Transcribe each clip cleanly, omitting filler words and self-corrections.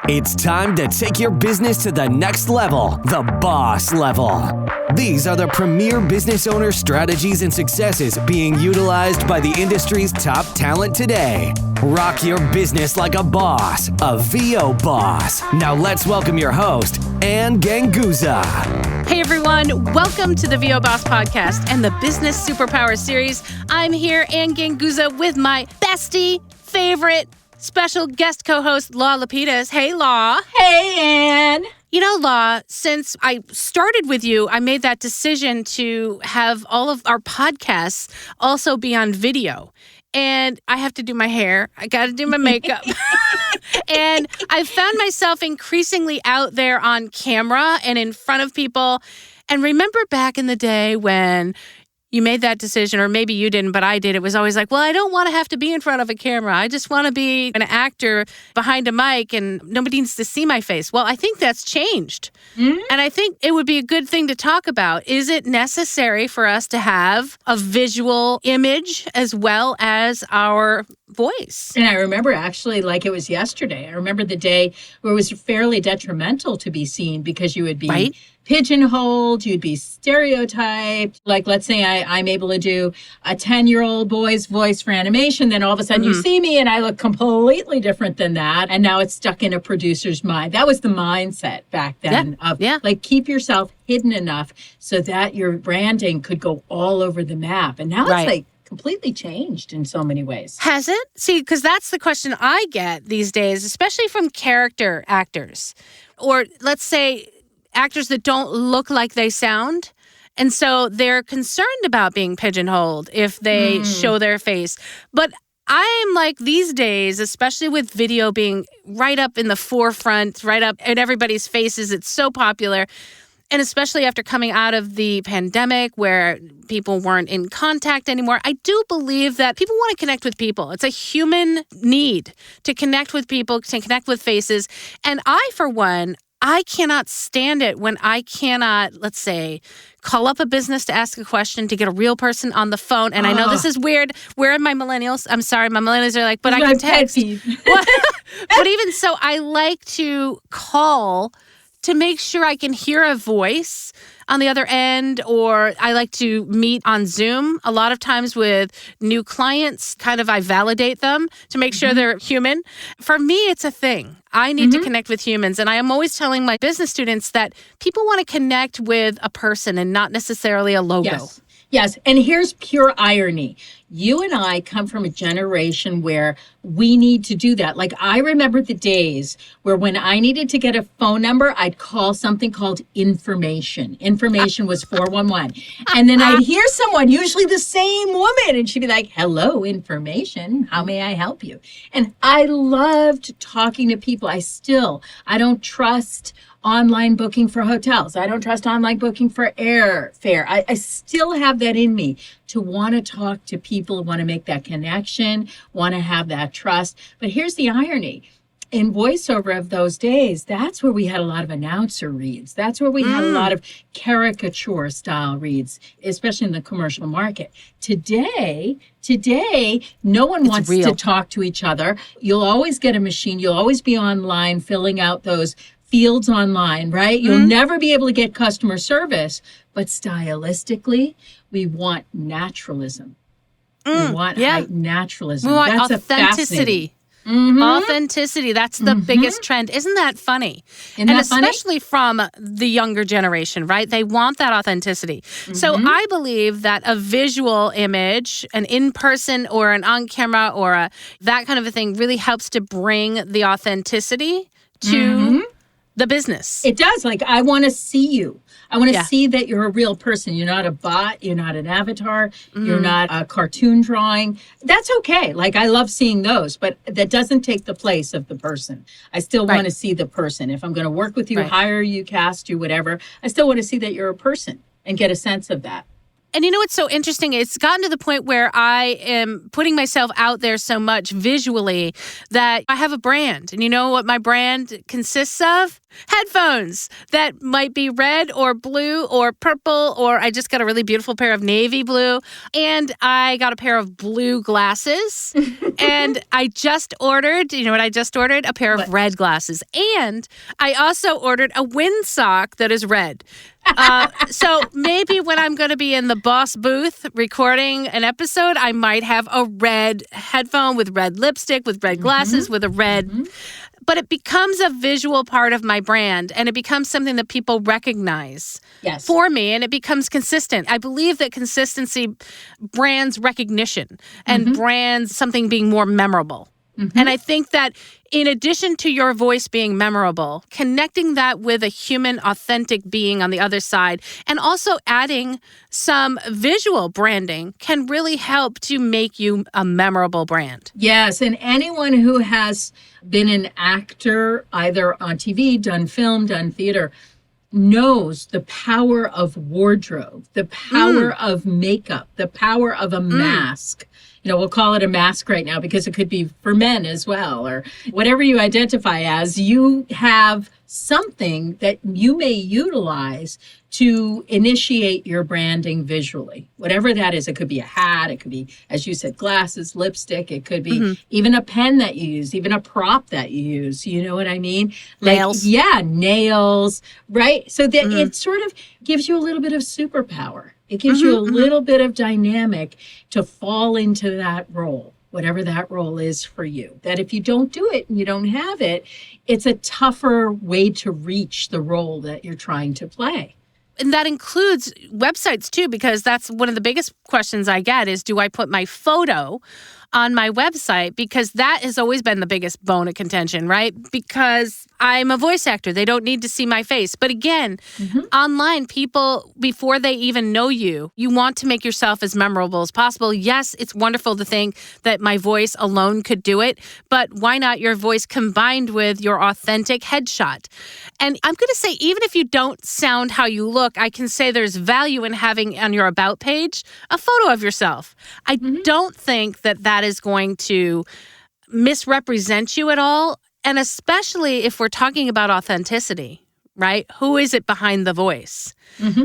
It's time to take your business to the next level, the boss level. These are the premier business owner strategies and successes being utilized by the industry's top talent today. Rock your business like a boss, a VO boss. Now let's welcome your host, Ann Ganguza. Hey everyone, welcome to the VO Boss Podcast and the Business Superpower Series. I'm here, Ann Ganguza, with my bestie, favorite, special guest co-host, Law Lapidus. Hey, Law. Hey, Ann. You know, Law, since I started with you, I made that decision to have all of our podcasts also be on video. And I have to do my hair. I got to do my makeup. And I found myself increasingly out there on camera and in front of people. And remember back in the day when you made that decision, or maybe you didn't, but I did. It was always like, well, I don't want to have to be in front of a camera. I just want to be an actor behind a mic and nobody needs to see my face. Well, I think that's changed. Mm-hmm. And I think it would be a good thing to talk about. Is it necessary for us to have a visual image as well as our voice? And I remember actually like it was yesterday. I remember the day where it was fairly detrimental to be seen because you would be pigeonholed, you'd be stereotyped. Like, let's say I'm able to do a 10-year-old boy's voice for animation. Then all of a sudden you see me and I look completely different than that. And now it's stuck in a producer's mind. That was the mindset back then like keep yourself hidden enough so that your branding could go all over the map. And now it's like completely changed in so many ways. Has it? See, because that's the question I get these days, especially from character actors. Or let's say actors that don't look like they sound. And so they're concerned about being pigeonholed if they show their face. But I'm like these days, especially with video being right up in the forefront, right up in everybody's faces, it's so popular. And especially after coming out of the pandemic where people weren't in contact anymore, I do believe that people want to connect with people. It's a human need to connect with people, to connect with faces. And I, for one, I cannot stand it when I cannot, let's say, call up a business to ask a question, to get a real person on the phone. And I know this is weird. Where are my millennials? I'm sorry, my millennials are like, but I can text. But even so, I like to call to make sure I can hear a voice on the other end, or I like to meet on Zoom. A lot of times with new clients, I validate them to make sure they're human. For me, it's a thing. I need to connect with humans. And I am always telling my business students that people want to connect with a person and not necessarily a logo. Yes. And here's pure irony. You and I come from a generation where we need to do that. Like, I remember the days where when I needed to get a phone number, I'd call something called information. Information was 411. And then I'd hear someone, usually the same woman, and she'd be like, hello, information. How may I help you? And I loved talking to people. I don't trust online booking for hotels. I don't trust online booking for airfare. I still have that in me to want to talk to people, want to make that connection, want to have that trust. But here's the irony. In voiceover of those days, that's where we had a lot of announcer reads. That's where we had a lot of caricature style reads, especially in the commercial market. Today, no one wants to talk to each other. You'll always get a machine. You'll always be online filling out those fields online, right? You'll never be able to get customer service, but stylistically, we want naturalism. We want naturalism. We want That's authenticity. Authenticity. That's the biggest trend. Isn't that funny? And especially from the younger generation, right? They want that authenticity. So I believe that a visual image, an in-person or an on-camera or that kind of a thing really helps to bring the authenticity to the business. It does. Like, I want to see you. I want to see that you're a real person. You're not a bot. You're not an avatar. You're not a cartoon drawing. That's okay. Like, I love seeing those, but that doesn't take the place of the person. I still want to see the person. If I'm going to work with you, hire you, cast you, whatever, I still want to see that you're a person and get a sense of that. And you know what's so interesting? It's gotten to the point where I am putting myself out there so much visually that I have a brand. And you know what my brand consists of? Headphones that might be red or blue or purple, or I just got a really beautiful pair of navy blue. And I got a pair of blue glasses. And I just ordered, you know what I just ordered? A pair of red glasses. And I also ordered a windsock that is red. So maybe when I'm going to be in the boss booth recording an episode, I might have a red headphone with red lipstick, with red glasses, with a red... But it becomes a visual part of my brand, and it becomes something that people recognize for me, and it becomes consistent. I believe that consistency brands recognition and brands something being more memorable. And I think that in addition to your voice being memorable, connecting that with a human, authentic being on the other side, and also adding some visual branding can really help to make you a memorable brand. Yes, and anyone who has been an actor, either on TV, done film, done theater, knows the power of wardrobe, the power of makeup, the power of a mask. You know, we'll call it a mask right now because it could be for men as well, or whatever you identify as. You have something that you may utilize to initiate your branding visually. Whatever that is, it could be a hat, it could be, as you said, glasses, lipstick, it could be even a pen that you use, even a prop that you use. You know what I mean? Nails. Yeah, nails, right? So that it sort of gives you a little bit of superpower. It gives you a little bit of dynamic to fall into that role, whatever that role is for you. That if you don't do it and you don't have it, it's a tougher way to reach the role that you're trying to play. And that includes websites too, because that's one of the biggest questions I get is, do I put my photo on my website? Because that has always been the biggest bone of contention, right? Because I'm a voice actor. They don't need to see my face. But again, online, people, before they even know you, you want to make yourself as memorable as possible. Yes, it's wonderful to think that my voice alone could do it, but why not your voice combined with your authentic headshot? And I'm going to say, even if you don't sound how you look, I can say there's value in having on your About page a photo of yourself. I don't think that that is going to misrepresent you at all. And especially if we're talking about authenticity, right? Who is it behind the voice?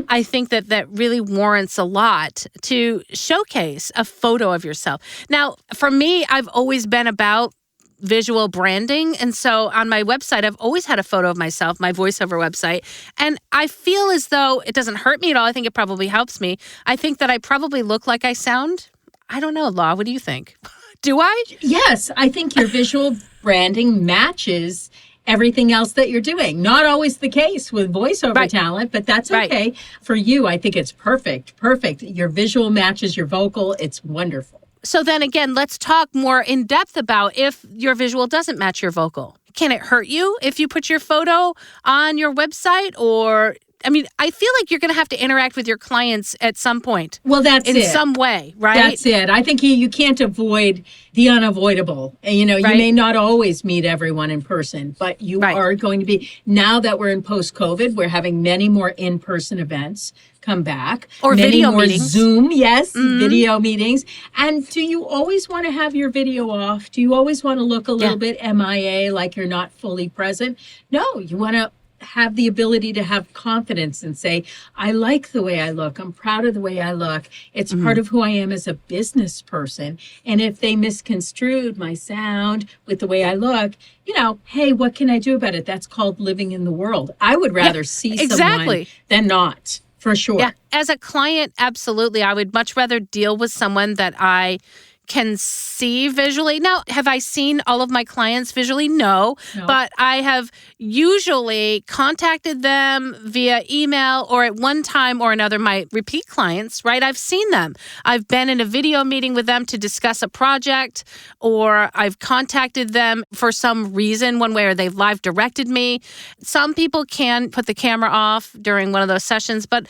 I think that that really warrants a lot to showcase a photo of yourself. Now, for me, I've always been about visual branding. And so on my website, I've always had a photo of myself, my voiceover website. And I feel as though it doesn't hurt me at all. I think it probably helps me. I think that I probably look like I sound. I don't know, Law. What do you think? Do I? Yes, I think your visual branding matches everything else that you're doing. Not always the case with voiceover talent, but that's okay. For you, I think it's perfect. Perfect. Your visual matches your vocal. It's wonderful. So then again, let's talk more in depth about if your visual doesn't match your vocal. Can it hurt you if you put your photo on your website? Or, I mean, I feel like you're going to have to interact with your clients at some point. Well, that's it. In some way, right? That's it. I think you can't avoid the unavoidable. And, you know, you may not always meet everyone in person, but you are going to be. Now that we're in post-COVID, we're having many more in-person events come back. Or many video more meetings. Zoom, video meetings. And do you always want to have your video off? Do you always want to look a little bit MIA, like you're not fully present? No, you want to have the ability to have confidence and say, I like the way I look. I'm proud of the way I look. It's part of who I am as a business person. And if they misconstrued my sound with the way I look, you know, hey, what can I do about it? That's called living in the world. I would rather see someone than not, for sure. Yeah. As a client, absolutely. I would much rather deal with someone that I can see visually. Now, have I seen all of my clients visually? No. But I have usually contacted them via email or at one time or another, my repeat clients, right? I've seen them. I've been in a video meeting with them to discuss a project, or I've contacted them for some reason, one way, or they've live directed me. Some people can put the camera off during one of those sessions, but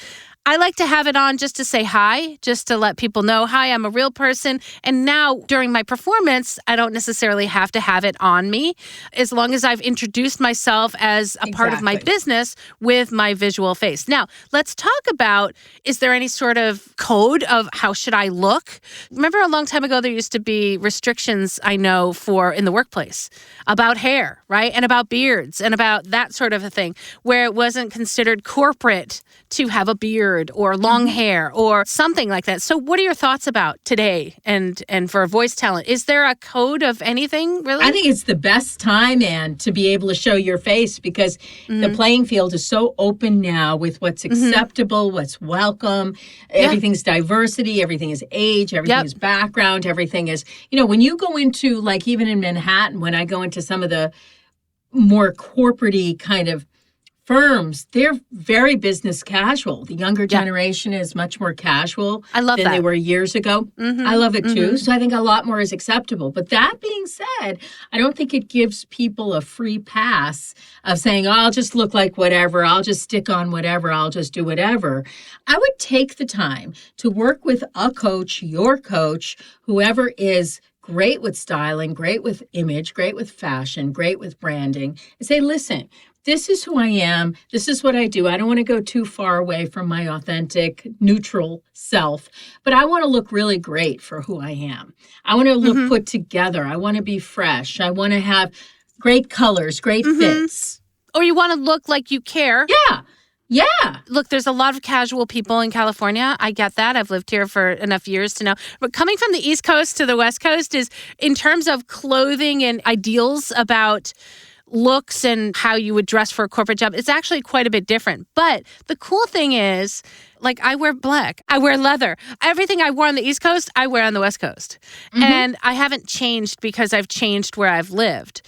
I like to have it on just to say hi, just to let people know, hi, I'm a real person. And now during my performance, I don't necessarily have to have it on me as long as I've introduced myself as a part of my business with my visual face. Now, let's talk about, is there any sort of code of how should I look? Remember a long time ago, there used to be restrictions, I know, for in the workplace about hair, right? And about beards and about that sort of a thing, where it wasn't considered corporate to have a beard or long hair or something like that. So what are your thoughts about today and for voice talent? Is there a code of anything, really? I think it's the best time, Anne, to be able to show your face because the playing field is so open now with what's acceptable, what's welcome. Everything's diversity, everything is age, everything is background, everything is, when you go into, like, even in Manhattan, when I go into some of the more corporate-y kind of firms, they're very business casual. The younger generation is much more casual than they were years ago. I love it too. So I think a lot more is acceptable. But that being said, I don't think it gives people a free pass of saying, oh, I'll just look like whatever. I'll just stick on whatever. I'll just do whatever. I would take the time to work with a coach, your coach, whoever is great with styling, great with image, great with fashion, great with branding, and say, listen, this is who I am. This is what I do. I don't want to go too far away from my authentic, neutral self, but I want to look really great for who I am. I want to look put together. I want to be fresh. I want to have great colors, great fits. Or you want to look like you care. Yeah. Look, there's a lot of casual people in California. I get that. I've lived here for enough years to know. But coming from the East Coast to the West Coast is, in terms of clothing and ideals about looks and how you would dress for a corporate job, it's actually quite a bit different. But the cool thing is, like, I wear black, I wear leather. Everything I wore on the East Coast, I wear on the West Coast. And I haven't changed because I've changed where I've lived.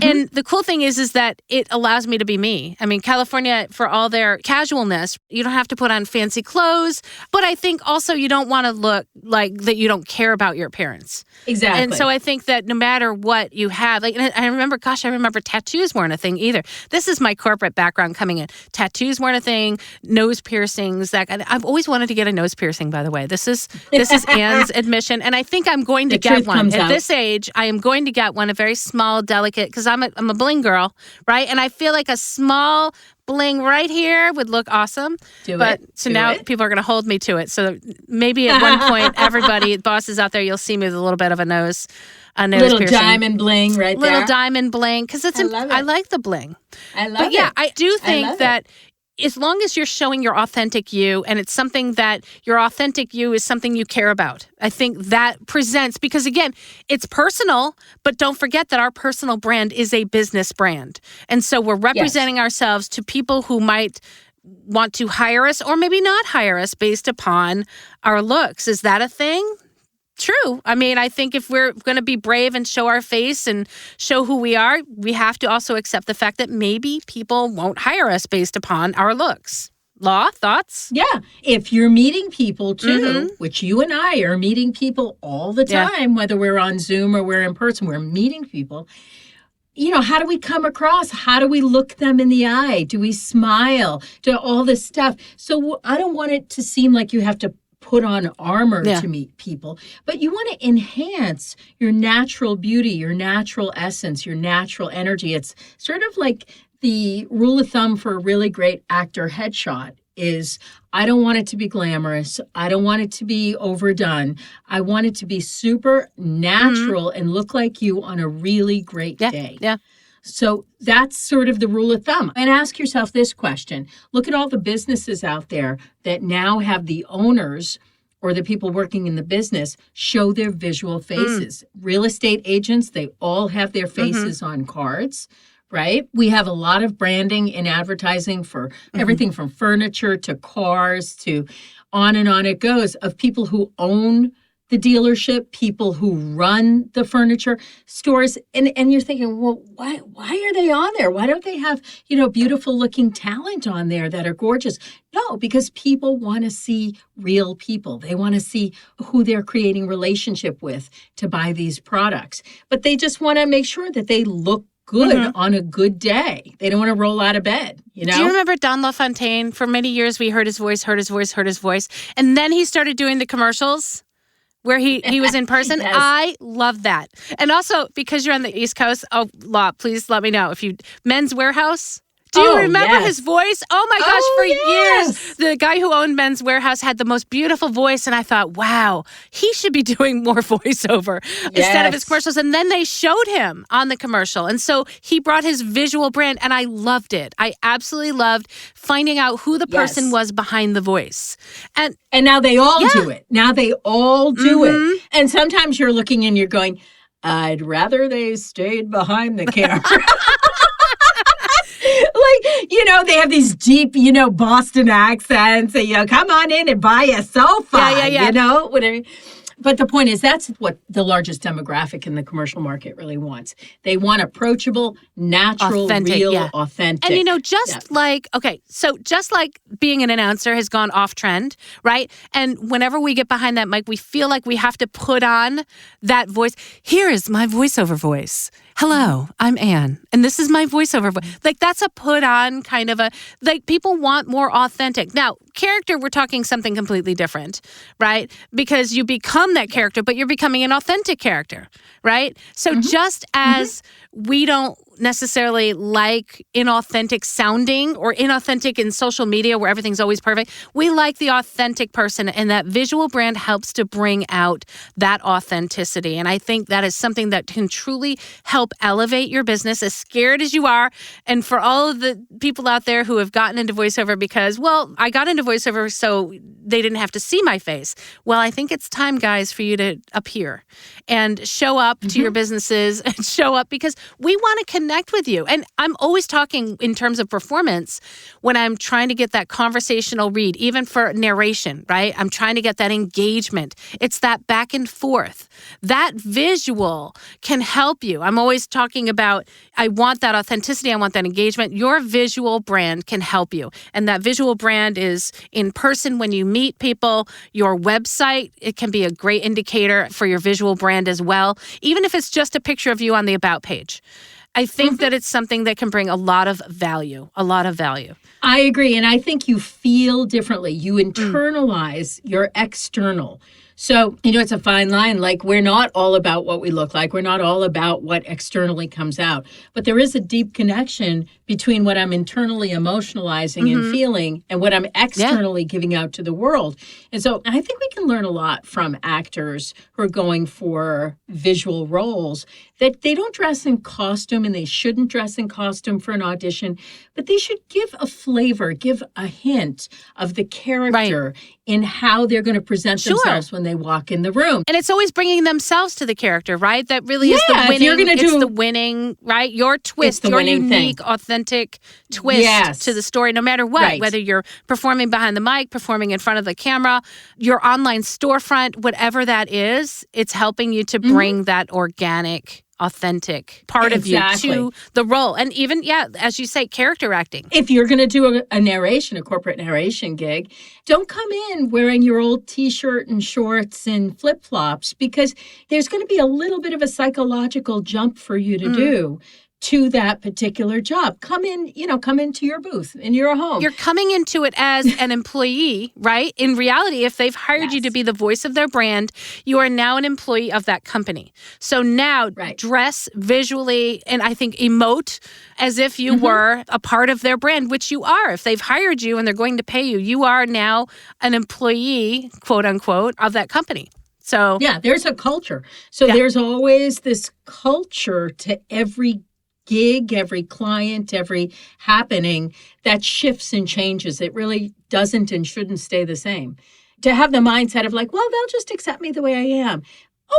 And the cool thing is that it allows me to be me. I mean, California, for all their casualness, you don't have to put on fancy clothes. But I think also you don't want to look like that you don't care about your appearance. Exactly. And so I think that no matter what you have, like, and I remember tattoos weren't a thing either. This is my corporate background coming in. Tattoos weren't a thing, nose piercings, that kind of, I've always wanted to get a nose piercing, by the way. This is Anne's admission. And I think I'm going to get one. At this age, I am going to get one, a very small, delicate, because I'm a bling girl, right? And I feel like a small bling right here would look awesome. So now people are going to hold me to it. So maybe at one point, everybody, bosses out there, you'll see me with a little bit of a nose little piercing. Diamond bling right there. Little diamond bling, because I like the bling. I love it. But yeah, I do think that as long as you're showing your authentic you, and it's something that your authentic you is something you care about, I think that presents, because again, it's personal, but don't forget that our personal brand is a business brand. And so we're representing ourselves to people who might want to hire us or maybe not hire us based upon our looks. Is that a thing? True. I mean, I think if we're going to be brave and show our face and show who we are, we have to also accept the fact that maybe people won't hire us based upon our looks. Law, thoughts? Yeah. If you're meeting people too, which you and I are meeting people all the time, whether we're on Zoom or we're in person, we're meeting people. How do we come across? How do we look them in the eye? Do we smile? Do all this stuff? So I don't want it to seem like you have to put on armor to meet people, but you want to enhance your natural beauty, your natural essence, your natural energy. It's sort of like the rule of thumb for a really great actor headshot is, I don't want it to be glamorous. I don't want it to be overdone. I want it to be super natural and look like you on a really great day. Yeah. So that's sort of the rule of thumb. And ask yourself this question. Look at all the businesses out there that now have the owners or the people working in the business show their visual faces. Real estate agents, they all have their faces on cards, right? We have a lot of branding and advertising for everything from furniture to cars to on and on it goes, of people who own the dealership, people who run the furniture stores. And you're thinking, well, why are they on there? Why don't they have, beautiful looking talent on there that are gorgeous? No, because people want to see real people. They want to see who they're creating relationship with to buy these products. But they just want to make sure that they look good on a good day. They don't want to roll out of bed, you know? Do you remember Don LaFontaine? For many years, we heard his voice. And then he started doing the commercials where he was in person. Yes. I love that. And also, because you're on the East Coast, please let me know. Men's Warehouse. Do you remember his voice? Oh my gosh, for years. The guy who owned Men's Warehouse had the most beautiful voice. And I thought, wow, he should be doing more voiceover instead of his commercials. And then they showed him on the commercial. And so he brought his visual brand and I loved it. I absolutely loved finding out who the person was behind the voice. And now they all do it. Now they all do it. And sometimes you're looking and you're going, I'd rather they stayed behind the camera. Like, they have these deep, Boston accents. And, come on in and buy a sofa. Whatever. But the point is, that's what the largest demographic in the commercial market really wants. They want approachable, natural, authentic, real, authentic. And, just like being an announcer has gone off trend, right? And whenever we get behind that mic, we feel like we have to put on that voice. Here is my voiceover voice. Hello, I'm Anne, and this is my voiceover voice. Like, that's a put on kind of people want more authentic. Now, character, we're talking something completely different, right? Because you become that character, but you're becoming an authentic character, right? So just as we don't necessarily like inauthentic sounding or inauthentic in social media where everything's always perfect, we like the authentic person, and that visual brand helps to bring out that authenticity. And I think that is something that can truly help elevate your business, as scared as you are. And for all of the people out there who have gotten into voiceover because, I got into voiceover so they didn't have to see my face. Well, I think it's time, guys, for you to appear and show up to your businesses and show up, because we want to connect with you. And I'm always talking in terms of performance when I'm trying to get that conversational read, even for narration, right? I'm trying to get that engagement. It's that back and forth. That visual can help you. I'm always talking about, I want that authenticity. I want that engagement. Your visual brand can help you. And that visual brand is in person when you meet people. Your website, it can be a great indicator for your visual brand as well, even if it's just a picture of you on the About page. I think that it's something that can bring a lot of value. I agree. And I think you feel differently. You internalize your external. So, it's a fine line. Like, we're not all about what we look like. We're not all about what externally comes out. But there is a deep connection between what I'm internally emotionalizing and feeling and what I'm externally giving out to the world. And so I think we can learn a lot from actors who are going for visual roles, that they don't dress in costume, and they shouldn't dress in costume for an audition, but they should give a flavor, give a hint of the character in how they're going to present themselves when they walk in the room. And it's always bringing themselves to the character, right? That really is the winning. If you're gonna it's the winning, right? Your twist, your unique, authentic twist to the story, no matter what, whether you're performing behind the mic, performing in front of the camera, your online storefront, whatever that is, it's helping you to bring that organic, authentic part of you to the role. And even, as you say, character acting. If you're going to do a corporate narration gig, don't come in wearing your old T-shirt and shorts and flip-flops, because there's going to be a little bit of a psychological jump for you to do to that particular job. Come into your booth, in your home. You're coming into it as an employee, right? In reality, if they've hired you to be the voice of their brand, you are now an employee of that company. So now dress visually, and I think emote as if you were a part of their brand, which you are. If they've hired you and they're going to pay you, you are now an employee, quote unquote, of that company. So there's a culture. So there's always this culture to every gig, every client, every happening that shifts and changes. It really doesn't and shouldn't stay the same. To have the mindset of like, well, they'll just accept me the way I am.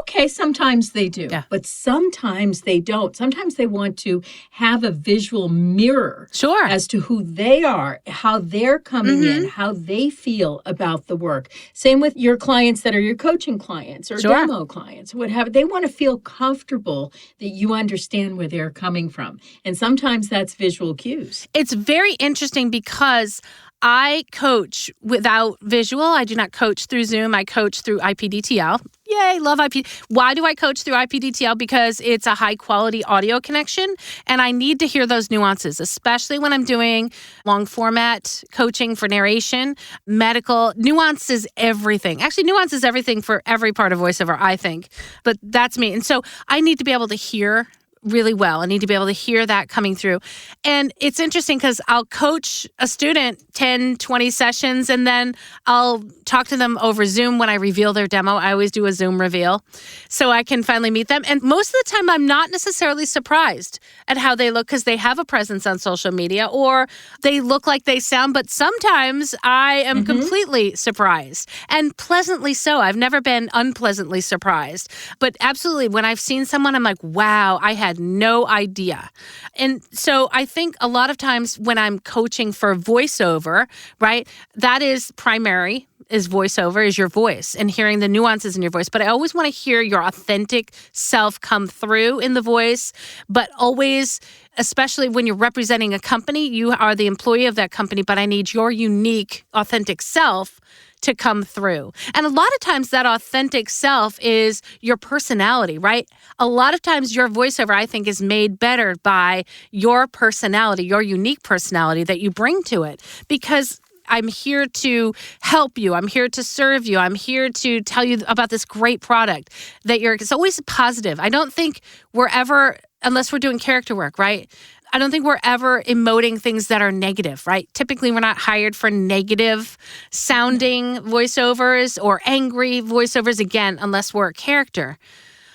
Okay, sometimes they do, but sometimes they don't. Sometimes they want to have a visual mirror as to who they are, how they're coming in, how they feel about the work. Same with your clients that are your coaching clients or demo clients, whatever. They want to feel comfortable that you understand where they're coming from. And sometimes that's visual cues. It's very interesting because I coach without visual. I do not coach through Zoom. I coach through IPDTL. Yay, love IP. Why do I coach through IPDTL? Because it's a high quality audio connection and I need to hear those nuances, especially when I'm doing long format coaching for narration, medical. Nuance is everything. Actually, nuance is everything for every part of voiceover, I think. But that's me. And so I need to be able to hear really well. I need to be able to hear that coming through. And it's interesting because I'll coach a student 10, 20 sessions, and then I'll talk to them over Zoom when I reveal their demo. I always do a Zoom reveal so I can finally meet them. And most of the time, I'm not necessarily surprised at how they look because they have a presence on social media or they look like they sound. But sometimes I am completely surprised and pleasantly so. I've never been unpleasantly surprised. But absolutely, when I've seen someone, I'm like, wow, I had no idea. And so I think a lot of times when I'm coaching for voiceover, right, that is primary, is voiceover, is your voice and hearing the nuances in your voice. But I always want to hear your authentic self come through in the voice, but always, especially when you're representing a company, you are the employee of that company, but I need your unique, authentic self to come through. And a lot of times that authentic self is your personality, right? A lot of times your voiceover, I think, is made better by your personality, your unique personality that you bring to it. Because I'm here to help you. I'm here to serve you. I'm here to tell you about this great product that it's always positive. I don't think we're ever, unless we're doing character work, right? I don't think we're ever emoting things that are negative, right? Typically, we're not hired for negative sounding voiceovers or angry voiceovers, again, unless we're a character.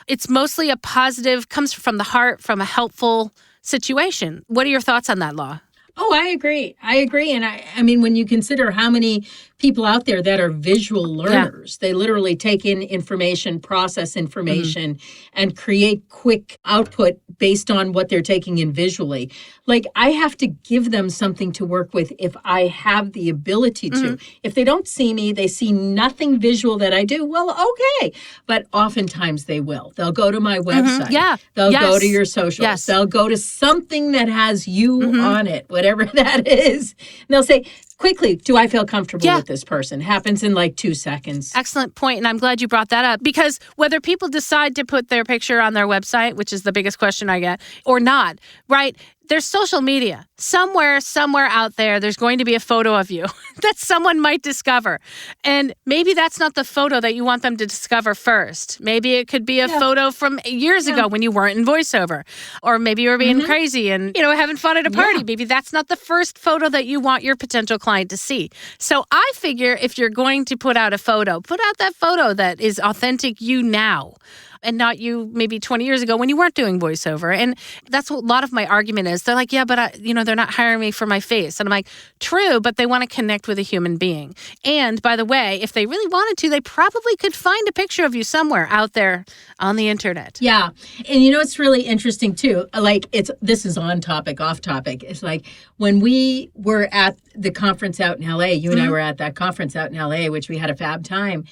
It's mostly a positive, comes from the heart, from a helpful situation. What are your thoughts on that, Law? Oh, I agree. And I mean, when you consider how many people out there that are visual learners, they literally take in information, process information, and create quick output based on what they're taking in visually. Like, I have to give them something to work with if I have the ability to. If they don't see me, they see nothing visual that I do, well, okay. But oftentimes they will. They'll go to my website. They'll go to your socials. They'll go to something that has you on it, whatever that is. And they'll say, quickly, do I feel comfortable with this person? Happens in like 2 seconds. Excellent point, and I'm glad you brought that up because whether people decide to put their picture on their website, which is the biggest question I get, or not, right? There's social media. Somewhere out there, there's going to be a photo of you that someone might discover. And maybe that's not the photo that you want them to discover first. Maybe it could be a photo from years ago when you weren't in voiceover. Or maybe you were being crazy and, having fun at a party. Maybe that's not the first photo that you want your potential client to see. So I figure if you're going to put out a photo, put out that photo that is authentic you now. And not you maybe 20 years ago when you weren't doing voiceover. And that's what a lot of my argument is. They're like, yeah, but they're not hiring me for my face. And I'm like, true, but they want to connect with a human being. And by the way, if they really wanted to, they probably could find a picture of you somewhere out there on the internet. Yeah. And it's really interesting too. Like this is on topic, off topic. It's like when we were at the conference out in LA, you and I were at that conference out in LA, which we had a fab time.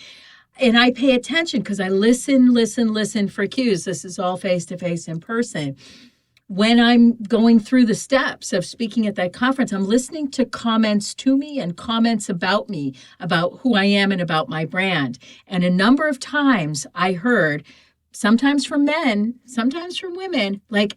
And I pay attention because I listen for cues. This is all face-to-face in person. When I'm going through the steps of speaking at that conference, I'm listening to comments to me and comments about me, about who I am and about my brand. And a number of times I heard, sometimes from men, sometimes from women, like,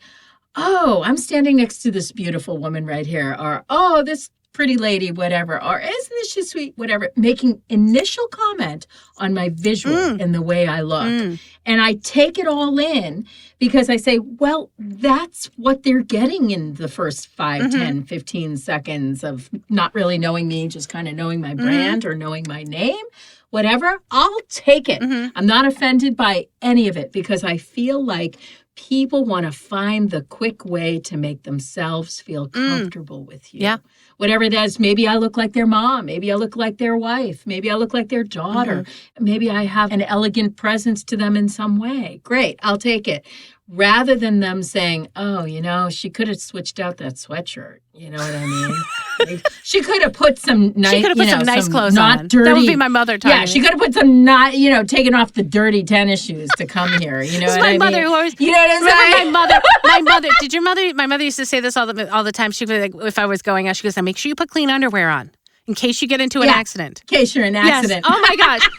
oh, I'm standing next to this beautiful woman right here, or, oh, this pretty lady, whatever, or isn't this just sweet, whatever, making initial comment on my visual and the way I look. And I take it all in because I say, well, that's what they're getting in the first 5, 10, 15 seconds of not really knowing me, just kind of knowing my brand or knowing my name, whatever. I'll take it. I'm not offended by any of it because I feel like people want to find the quick way to make themselves feel comfortable with you. Yeah. Whatever that is, maybe I look like their mom. Maybe I look like their wife. Maybe I look like their daughter. Maybe I have an elegant presence to them in some way. Great, I'll take it. Rather than them saying, oh, she could have switched out that sweatshirt. You know what I mean? She could have put some nice, nice clothes not on. Dirty, that would be my mother talking. Yeah, she could have put some not, taken off the dirty tennis shoes to come here. You know what I mean? My mother who always, you know what I'm saying? My mother, my mother used to say this all the time. She would like, if I was going out, she goes, now make sure you put clean underwear on. in case you get into an accident. In case you're in an accident. Yes. Oh my gosh.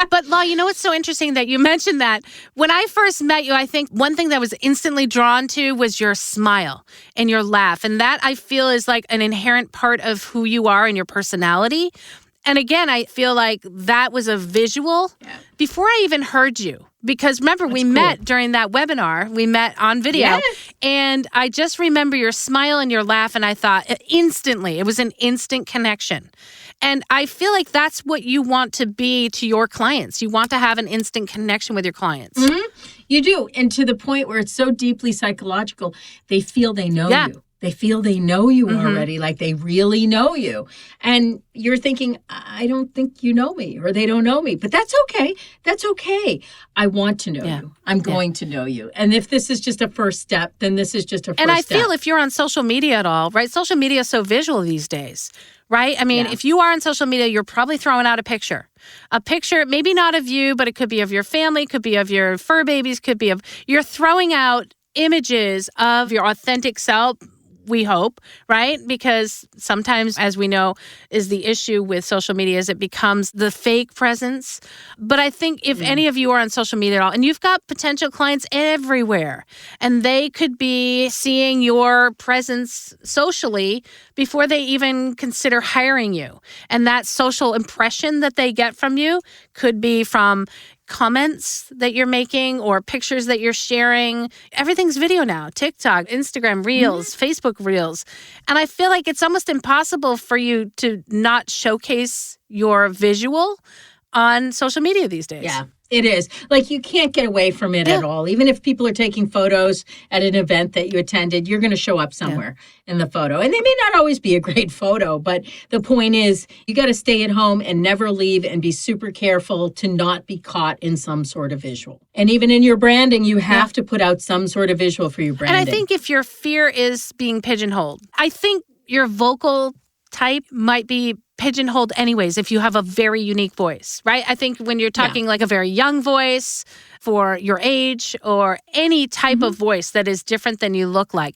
But Law, you know what's so interesting that you mentioned that? When I first met you, I think one thing that was instantly drawn to was your smile and your laugh. And that I feel is like an inherent part of who you are and your personality. And again, I feel like that was a visual before I even heard you. Because remember, we met during that webinar. We met on video. Yes. And I just remember your smile and your laugh. And I thought instantly, it was an instant connection. And I feel like that's what you want to be to your clients. You want to have an instant connection with your clients. Mm-hmm. You do. And to the point where it's so deeply psychological, they feel they know you. They feel they know you already, like they really know you. And you're thinking, I don't think you know me, or they don't know me. But that's okay. That's okay. I want to know you. I'm going to know you. And if this is just a first step, then this is just a first step. And I feel if you're on social media at all, right? Social media is so visual these days, right? I mean, if you are on social media, you're probably throwing out a picture. A picture, maybe not of you, but it could be of your family, could be of your fur babies, could be of, you're throwing out images of your authentic self. We hope, right? Because sometimes, as we know, is the issue with social media is it becomes the fake presence. But I think if any of you are on social media at all, and you've got potential clients everywhere, and they could be seeing your presence socially before they even consider hiring you. And that social impression that they get from you could be from comments that you're making or pictures that you're sharing. Everything's video now. TikTok, Instagram Reels, Facebook Reels. And I feel like it's almost impossible for you to not showcase your visual on social media these days. Yeah, it is. Like you can't get away from it at all. Even if people are taking photos at an event that you attended, you're going to show up somewhere in the photo. And they may not always be a great photo, but the point is you got to stay at home and never leave and be super careful to not be caught in some sort of visual. And even in your branding, you have to put out some sort of visual for your branding. And I think if your fear is being pigeonholed, I think your vocal type might be pigeonholed anyways if you have a very unique voice, right? I think when you're talking like a very young voice for your age or any type of voice that is different than you look like,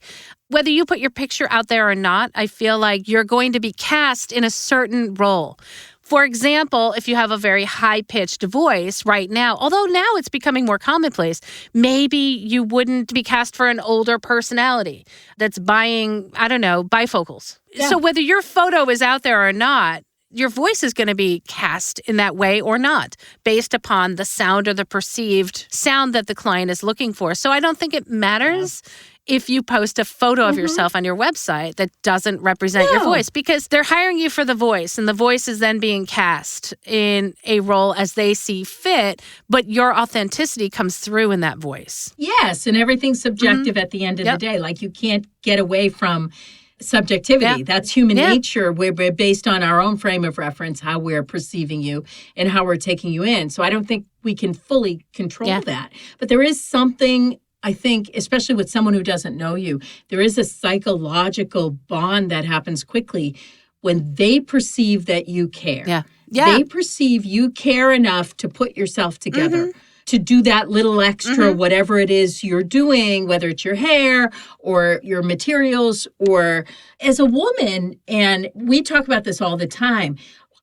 whether you put your picture out there or not, I feel like you're going to be cast in a certain role. For example, if you have a very high-pitched voice right now, although now it's becoming more commonplace, maybe you wouldn't be cast for an older personality that's buying, I don't know, bifocals. Yeah. So whether your photo is out there or not, your voice is going to be cast in that way or not, based upon the sound or the perceived sound that the client is looking for. So I don't think it matters if you post a photo of yourself on your website that doesn't represent your voice, because they're hiring you for the voice, and the voice is then being cast in a role as they see fit, but your authenticity comes through in that voice. Yes, and everything's subjective at the end of the day. Like you can't get away from subjectivity. That's human nature. We're based on our own frame of reference, how we're perceiving you and how we're taking you in. So I don't think we can fully control that. But there is something, I think, especially with someone who doesn't know you, there is a psychological bond that happens quickly when they perceive that you care. They perceive you care enough to put yourself together, to do that little extra, whatever it is you're doing, whether it's your hair or your materials or as a woman. And we talk about this all the time.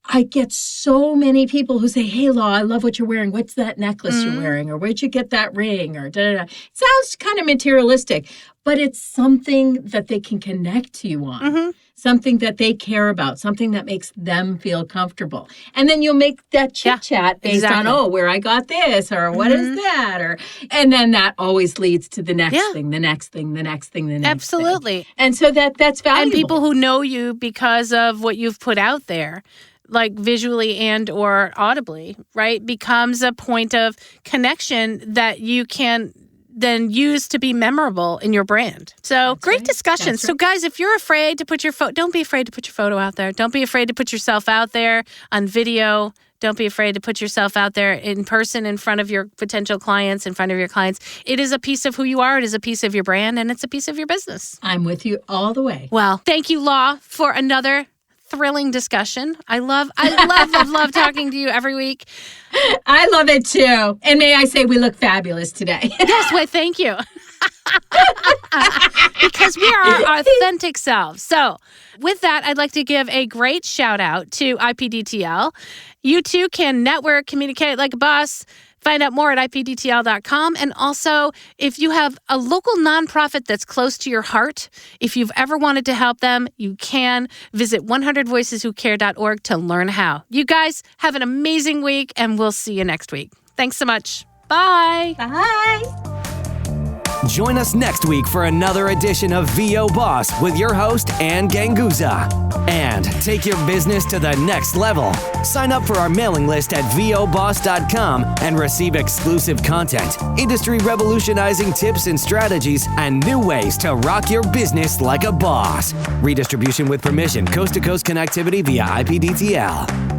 I get so many people who say, hey, Law, I love what you're wearing. What's that necklace you're wearing? Or where'd you get that ring? Or da-da-da. It sounds kind of materialistic, but it's something that they can connect to you on, something that they care about, something that makes them feel comfortable. And then you'll make that chit-chat based on, oh, where I got this, or what is that? And then that always leads to the next thing, the next thing, the next thing, the next thing. And so that's valuable. And people who know you because of what you've put out there, like visually and or audibly, right, becomes a point of connection that you can then use to be memorable in your brand. So great discussion. So guys, if you're afraid to put your don't be afraid to put your photo out there. Don't be afraid to put yourself out there on video. Don't be afraid to put yourself out there in person in front of your potential clients, in front of your clients. It is a piece of who you are. It is a piece of your brand, and it's a piece of your business. I'm with you all the way. Well, thank you, Law, for another thrilling discussion. I love talking to you every week. I love it too. And may I say we look fabulous today. Yes, well, thank you. Because we are our authentic selves. So with that, I'd like to give a great shout out to IPDTL. You too can network, communicate like a boss. Find out more at ipdtl.com. And also, if you have a local nonprofit that's close to your heart, if you've ever wanted to help them, you can visit 100voiceswhocare.org to learn how. You guys have an amazing week, and we'll see you next week. Thanks so much. Bye. Bye. Join us next week for another edition of VO Boss with your host, Ann Ganguza. And take your business to the next level. Sign up for our mailing list at voboss.com and receive exclusive content, industry revolutionizing tips and strategies, and new ways to rock your business like a boss. Redistribution with permission, coast-to-coast connectivity via IPDTL.